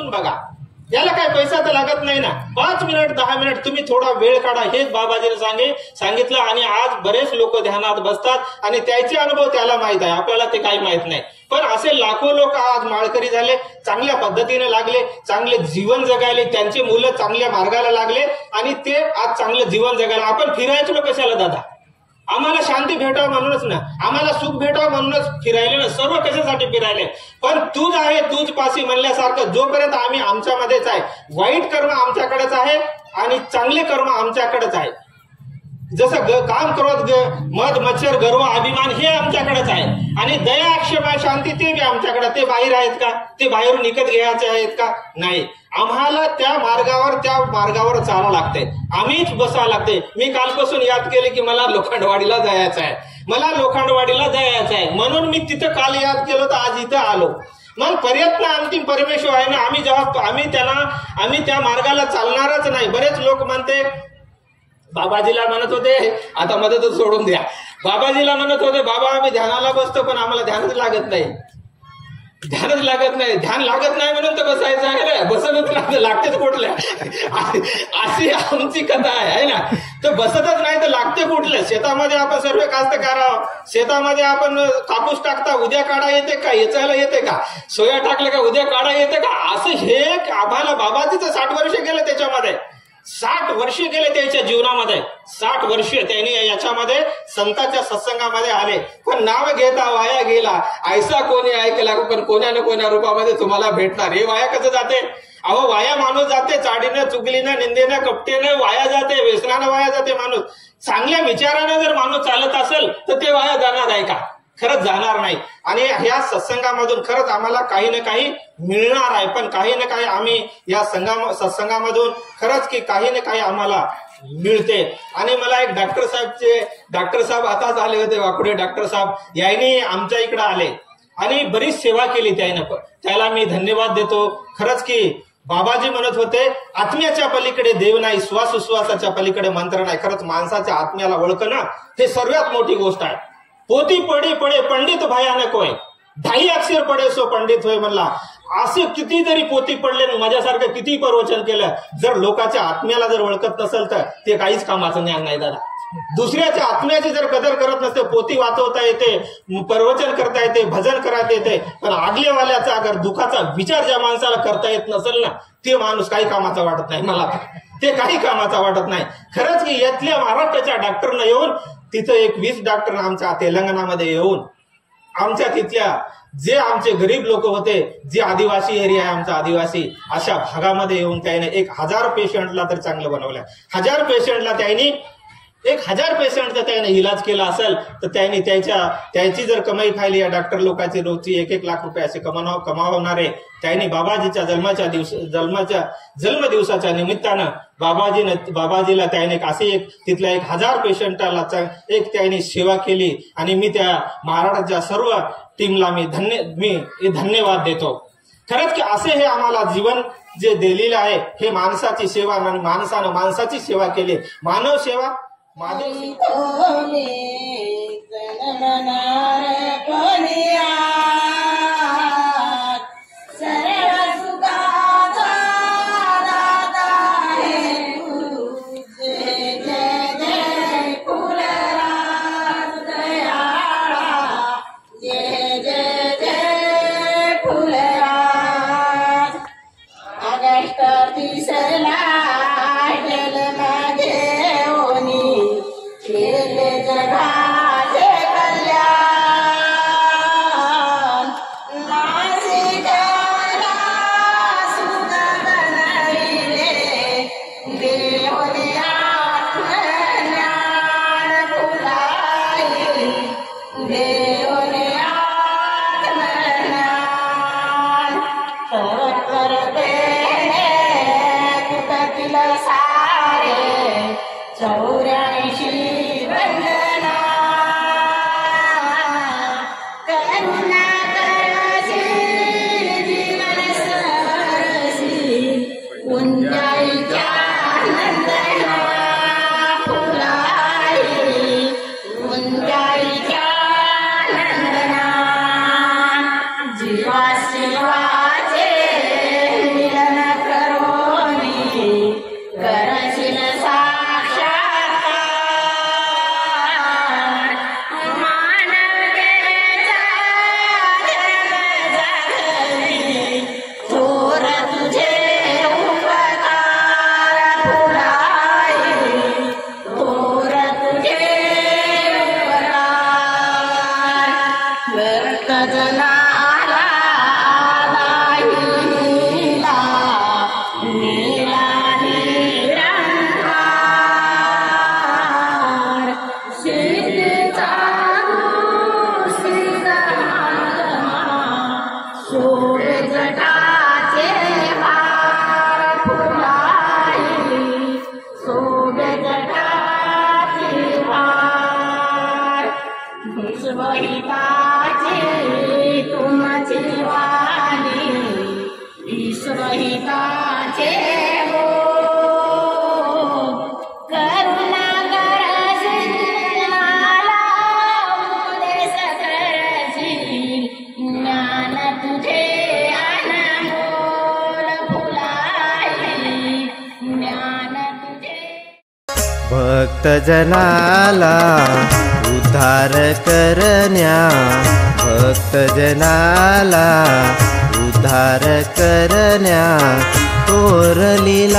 बसून बघा, याला काय पैसा तर लागत नाही ना. 5 मिनिट 10 मिनिट तुम्ही थोडा वेळ काढा, हेच बाबाजीने सांगितलं. आणि आज बरेच लोक ध्यानात बसतात आणि त्याचे अनुभव त्याला माहित आहे, आपल्याला ते काही माहित नाही. पण असे लाखो लोक आज माळकरी झाले, चांगल्या पद्धतीने लागले, चांगले जीवन जगायले, त्यांचे मुलं चांगल्या मार्गाला लागले आणि ते आज चांगलं जीवन जगायला. आपण फिरायचो कशाला दादा? आम्हाला शांती भेटावं म्हणूनच ना, आम्हाला सुख भेटावं म्हणूनच फिरायले ना. सर्व कशासाठी फिरायले? पण तूच आहे तूच पासी म्हणल्यासारखं जोपर्यंत आम्ही आमच्यामध्येच आहे, वाईट कर्म आमच्याकडेच आहे आणि चांगले कर्म आमच्याकडेच आहे. जसं काम क्रोध मद मच्छर गर्व अभिमान हे आमच्याकडेच आहे आणि दया क्षमा शांती ते बी आमच्याकडे. ते बाहेर आहेत का? ते बाहेरून विकत घ्यायचे आहेत का? नाही. आम्हाला त्या मार्गावर चालावं लागतंय, आम्हीच बसावं लागते. मी कालपासून याद केले की मला लोखंडवाडीला जायचं आहे, मला लोखंडवाडीला जायचं आहे, म्हणून मी तिथं काल याद केलं तर आज इथं आलो. मग प्रयत्न अंतिम परमेश्वर आहे ना. आम्ही त्या मार्गाला चालणारच नाही. बरेच लोक म्हणते बाबाजीला म्हणत होते, आता मदतच सोडून द्या. बाबाजीला म्हणत होते बाबा आम्ही ध्यानाला बसतो पण आम्हाला ध्यानच लागत नाही, ध्यानच लागत नाही. ध्यान लागत नाही म्हणून तर बसायचं आहे ना, बसतच लागतेच कुठल्या. अशी आमची कथा आहे ना. तर बसतच नाही तर लागते कुठल्या. शेतामध्ये आपण सर्व कास्तकार आहोत, शेतामध्ये आपण कापूस टाकता, उद्या काढा येते का? येचायला येते का? सोया टाकलं का उद्या काढा येते का? असं हे आम्हाला बाबाजीचं 60 वर्ष गेलं त्याच्यामध्ये, 60 वर्ष गेले त्याच्या जीवनामध्ये. 60 वर्ष त्यांनी याच्यामध्ये संतांच्या सत्संगामध्ये आले, पण नाव घेता वाया गेला. ऐसा कोणी ऐकला, पण कोण्या ना कोण्या रूपामध्ये तुम्हाला भेटणार. हे वाया कसं जाते? अहो वाया माणूस जाते, चाडीनं चुगलीनं निंदेनं कपटेनं वाया जाते, व्यसनानं वाया जाते माणूस. चांगल्या विचारानं जर माणूस चालत असेल तर ते वाया जाणार आहे का? खरंच जाणार नाही. आणि ह्या सत्संगामधून खरंच आम्हाला काही ना काही मिळणार आहे, पण काही ना काही आम्ही या सत्संगामधून खरंच की काही ना काही आम्हाला मिळते. आणि मला एक डॉक्टर साहेब आताच आले होते, वाकुडे डॉक्टर साहेब, यांनी आमच्या इकडे आले आणि बरीच सेवा केली त्यानं. त्याला मी धन्यवाद देतो. खरंच की बाबाजी म्हणत होते आत्म्याच्या पलीकडे देव नाही, श्वासोश्वासाच्या पलीकडे मंत्र नाही. खरंच माणसाच्या आत्म्याला ओळखणं हे सर्वात मोठी गोष्ट आहे. पोती पडे पडे पंडित भयानक होय, 10 अक्षर पडे सो पंडित होय म्हणला. असे किती जरी पोती पडले, माझ्यासारखं किती प्रवचन केलं, जर लोकांच्या आत्म्याला जर ओळखत नसेल तर ते काहीच कामाचं ज्ञान नाही दादा. दुसऱ्याच्या आत्म्याची जर कदर करत नसते, पोती वाचवता येते, प्रवचन करता येते, भजन करता येते, पण आगलेवाल्याचा अगर दुःखाचा विचार ज्या माणसाला करता येत नसेल ना, ते माणूस काही कामाचा वाटत नाही. मला ते काही कामाचा वाटत नाही. खरंच की यातल्या महाराष्ट्राच्या डॉक्टरनं येऊन तिथं एक 20 डॉक्टर आमच्या तेलंगणामध्ये येऊन आमच्या तिथल्या जे आमचे गरीब लोक होते, जे आदिवासी एरिया आहे आमचा आदिवासी, अशा भागामध्ये येऊन त्याने 1000 पेशंटला तर चांगलं बनवलं. 1000 पेशंटला त्यांनी 1000 पेशंटचा त्याने इलाज केला असेल तर त्यांनी त्याची जर कमाई पाहिली या डॉक्टर लोकांची रोजची 1-1 लाख रुपये असे कमावणारे त्यांनी बाबाजीच्या जन्मदिवसाच्या निमित्तानं बाबाजीला त्याने असे तिथल्या 1000 पेशंटला त्यांनी सेवा केली. आणि मी त्या महाराष्ट्राच्या सर्व टीमला मी धन्यवाद देतो. खरंच की असे हे आम्हाला जीवन जे दिलेलं आहे, हे माणसाची सेवा आणि माणसानं माणसाची सेवा केली. मानव सेवा माधव जीवा शिवाचे मोहिताचे हो करुणा करशील मला उपदेश करशील ज्ञान तुझे अनमोल फुलाई ज्ञान तुझे भक्त जनाला उद्धार करण्या भक्त जनाला उद्धार करण्या थोरलीला